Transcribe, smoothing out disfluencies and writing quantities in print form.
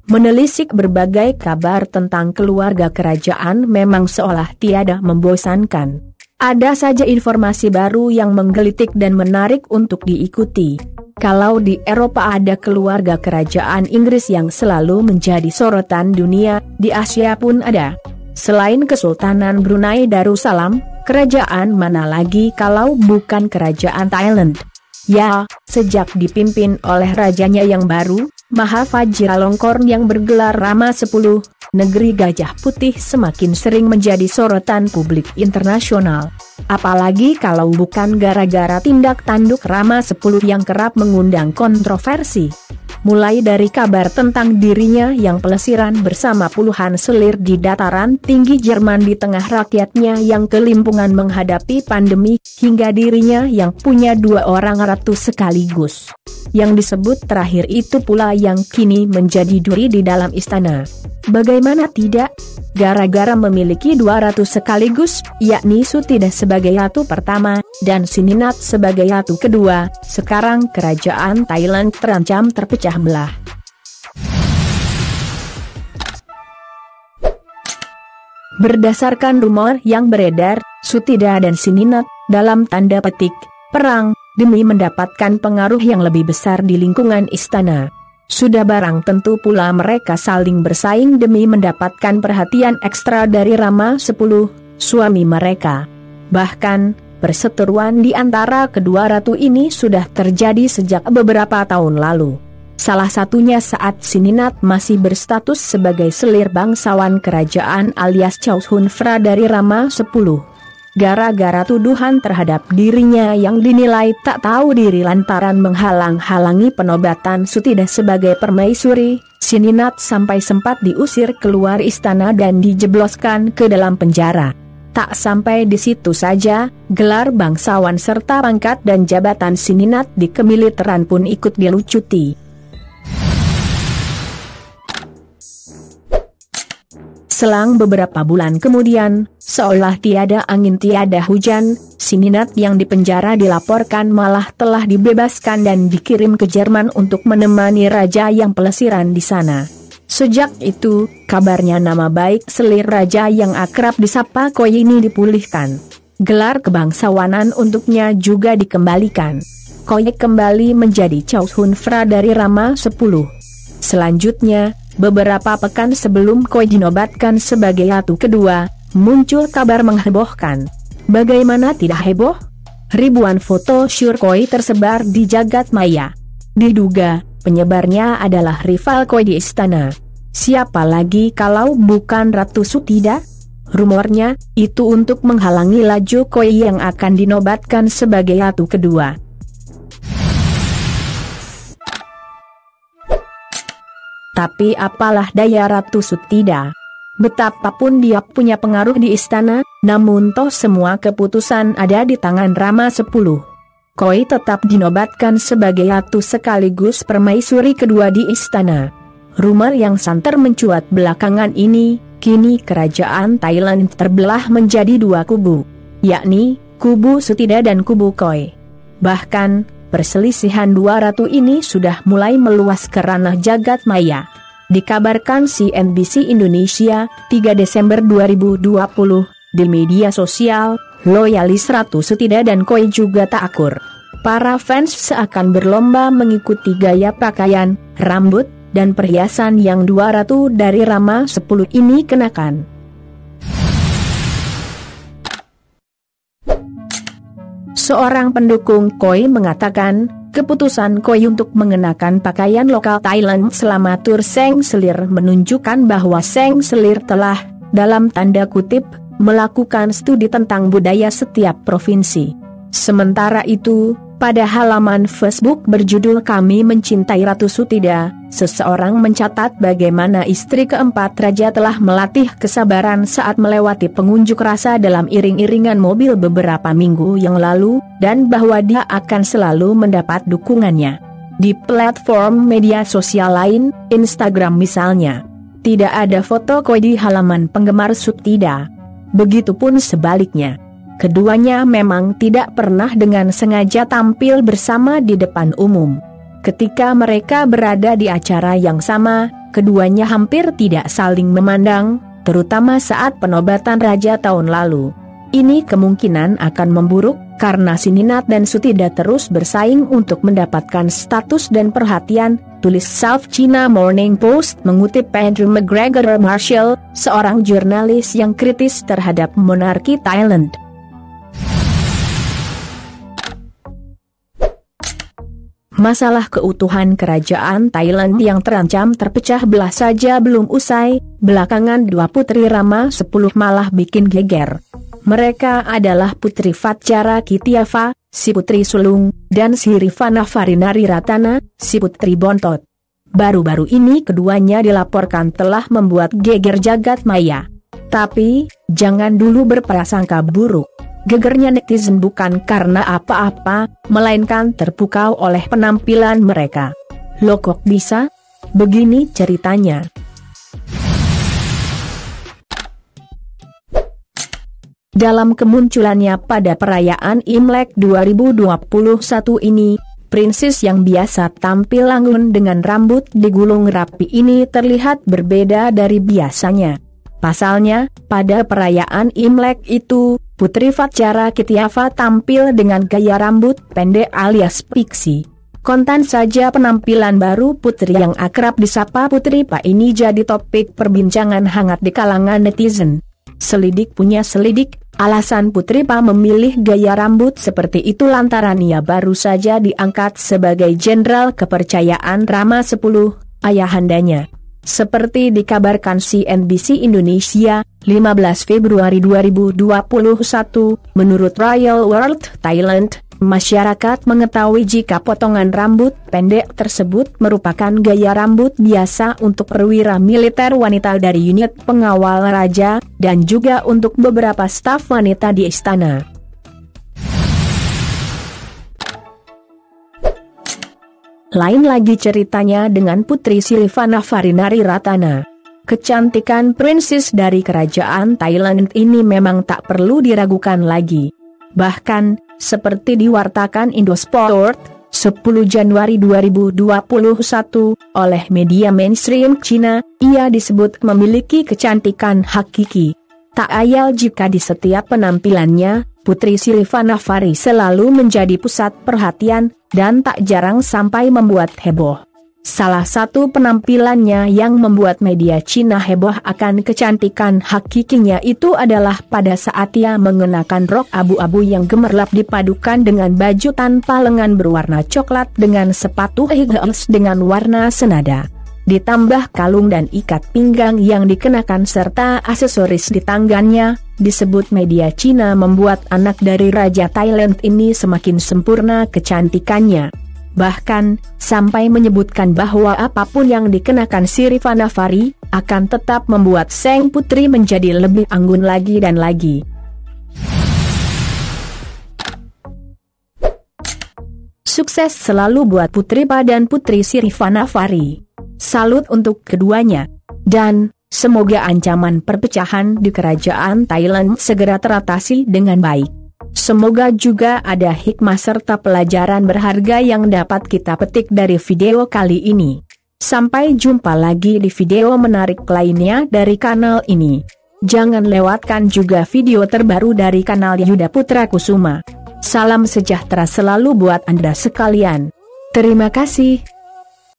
Menelisik berbagai kabar tentang keluarga kerajaan memang seolah tiada membosankan. Ada saja informasi baru yang menggelitik dan menarik untuk diikuti. Kalau di Eropa ada keluarga kerajaan Inggris yang selalu menjadi sorotan dunia, di Asia pun ada. Selain Kesultanan Brunei Darussalam, kerajaan mana lagi kalau bukan kerajaan Thailand? Ya, sejak dipimpin oleh rajanya yang baru, Maha Vajiralongkorn yang bergelar Rama X, negeri Gajah Putih semakin sering menjadi sorotan publik internasional. Apalagi kalau bukan gara-gara tindak tanduk Rama X yang kerap mengundang kontroversi. Mulai dari kabar tentang dirinya yang pelesiran bersama puluhan selir di dataran tinggi Jerman di tengah rakyatnya yang kelimpungan menghadapi pandemi, hingga dirinya yang punya 2 orang ratu sekaligus. Yang disebut terakhir itu pula yang kini menjadi duri di dalam istana. Bagaimana tidak? Gara-gara memiliki 2 ratu sekaligus, yakni Sutida sebagai ratu pertama, dan Sininat sebagai ratu kedua, sekarang kerajaan Thailand terancam terpecah belah. Berdasarkan rumor yang beredar, Sutida dan Sininat, dalam tanda petik, perang, demi mendapatkan pengaruh yang lebih besar di lingkungan istana. Sudah barang tentu pula mereka saling bersaing demi mendapatkan perhatian ekstra dari Rama X, suami mereka. Bahkan, perseteruan di antara kedua ratu ini sudah terjadi sejak beberapa tahun lalu. Salah satunya saat Sininat masih berstatus sebagai selir bangsawan kerajaan alias Chow Hun Fra dari Rama X. Gara-gara tuduhan terhadap dirinya yang dinilai tak tahu diri lantaran menghalang-halangi penobatan Sutida sebagai permaisuri, Sininat sampai sempat diusir keluar istana dan dijebloskan ke dalam penjara. Tak sampai di situ saja, gelar bangsawan serta pangkat dan jabatan Sininat di kemiliteran pun ikut dilucuti. Selang beberapa bulan kemudian, seolah tiada angin tiada hujan, Sininat yang dipenjara dilaporkan malah telah dibebaskan dan dikirim ke Jerman untuk menemani raja yang pelesiran di sana. Sejak itu, kabarnya nama baik selir raja yang akrab disapa Koi ini dipulihkan. Gelar kebangsawanan untuknya juga dikembalikan. Koi kembali menjadi Chow Hun Fra dari Rama X. Selanjutnya, beberapa pekan sebelum Koi dinobatkan sebagai ratu kedua, muncul kabar menghebohkan. Bagaimana tidak heboh? Ribuan foto syur Koi tersebar di jagat maya. Diduga, penyebarnya adalah rival Koi di istana. Siapa lagi kalau bukan Ratu Sutida? Rumornya, itu untuk menghalangi laju Koi yang akan dinobatkan sebagai ratu kedua. Tapi apalah daya Ratu Sutida. Betapapun dia punya pengaruh di istana, namun toh semua keputusan ada di tangan Rama X. Koi tetap dinobatkan sebagai ratu sekaligus permaisuri kedua di istana. Rumor yang santer mencuat belakangan ini, kini kerajaan Thailand terbelah menjadi 2 kubu, yakni kubu Sutida dan kubu Koi. Bahkan, perselisihan 2 ratu ini sudah mulai meluas ke ranah jagat maya. Dikabarkan CNBC Indonesia, 3 Desember 2020, di media sosial, loyalis Ratu Sutida dan Koi juga tak akur. Para fans seakan berlomba mengikuti gaya pakaian, rambut, dan perhiasan yang 2 ratu dari Rama X ini kenakan. Seorang pendukung Koi mengatakan, keputusan Koi untuk mengenakan pakaian lokal Thailand selama tur Seng Selir menunjukkan bahwa Seng Selir telah, dalam tanda kutip, melakukan studi tentang budaya setiap provinsi. Sementara itu, pada halaman Facebook berjudul Kami Mencintai Ratu Sutida, seseorang mencatat bagaimana istri keempat raja telah melatih kesabaran saat melewati pengunjuk rasa dalam iring-iringan mobil beberapa minggu yang lalu, dan bahwa dia akan selalu mendapat dukungannya. Di platform media sosial lain, Instagram misalnya, tidak ada foto Koi di halaman penggemar Sutida. Begitupun sebaliknya. Keduanya memang tidak pernah dengan sengaja tampil bersama di depan umum. Ketika mereka berada di acara yang sama, keduanya hampir tidak saling memandang, terutama saat penobatan raja tahun lalu. Ini kemungkinan akan memburuk, karena si Ninat dan Sutida terus bersaing untuk mendapatkan status dan perhatian, tulis South China Morning Post mengutip Andrew McGregor Marshall, seorang jurnalis yang kritis terhadap monarki Thailand. Masalah keutuhan kerajaan Thailand yang terancam terpecah belah saja belum usai, belakangan dua putri Rama 10 malah bikin geger. Mereka adalah Putri Fatjara Kitiava, si Putri Sulung, dan si Rifana Farinari Ratana, si Putri Bontot. Baru-baru ini keduanya dilaporkan telah membuat geger jagat maya. Tapi, jangan dulu berprasangka buruk. Gegernya netizen bukan karena apa-apa, melainkan terpukau oleh penampilan mereka. Loh kok bisa? Begini ceritanya. Dalam kemunculannya pada perayaan Imlek 2021 ini, Prinses yang biasa tampil anggun dengan rambut digulung rapi ini terlihat berbeda dari biasanya. Pasalnya, pada perayaan Imlek itu, Putri Fatjara Kitiava tampil dengan gaya rambut pendek alias pixie. Kontan saja penampilan baru putri yang akrab disapa Putri Pa ini jadi topik perbincangan hangat di kalangan netizen. Selidik punya selidik, alasan Putri Pa memilih gaya rambut seperti itu lantaran ia baru saja diangkat sebagai jenderal kepercayaan Rama 10, ayahandanya. Seperti dikabarkan CNBC Indonesia, 15 Februari 2021, menurut Royal World Thailand, masyarakat mengetahui jika potongan rambut pendek tersebut merupakan gaya rambut biasa untuk perwira militer wanita dari unit pengawal raja, dan juga untuk beberapa staf wanita di istana. Lain lagi ceritanya dengan Putri Rifana Farinari Ratana. Kecantikan prinses dari kerajaan Thailand ini memang tak perlu diragukan lagi. Bahkan, seperti diwartakan Indosport, 10 Januari 2021, oleh media mainstream Cina, ia disebut memiliki kecantikan hakiki. Tak ayal jika di setiap penampilannya, Putri Rifana Fari selalu menjadi pusat perhatian, dan tak jarang sampai membuat heboh. Salah satu penampilannya yang membuat media Cina heboh akan kecantikan hakikinya itu adalah pada saat ia mengenakan rok abu-abu yang gemerlap dipadukan dengan baju tanpa lengan berwarna coklat dengan sepatu high heels dengan warna senada. Ditambah kalung dan ikat pinggang yang dikenakan serta aksesoris di tangannya, disebut media Cina membuat anak dari Raja Thailand ini semakin sempurna kecantikannya. Bahkan, sampai menyebutkan bahwa apapun yang dikenakan si Rifana Fari, akan tetap membuat sang putri menjadi lebih anggun lagi dan lagi. Sukses selalu buat Putri Pa dan Putri Rifana Fari. Salut untuk keduanya. Dan, semoga ancaman perpecahan di kerajaan Thailand segera teratasi dengan baik. Semoga juga ada hikmah serta pelajaran berharga yang dapat kita petik dari video kali ini. Sampai jumpa lagi di video menarik lainnya dari kanal ini. Jangan lewatkan juga video terbaru dari kanal Yuda Putra Kusuma. Salam sejahtera selalu buat Anda sekalian. Terima kasih.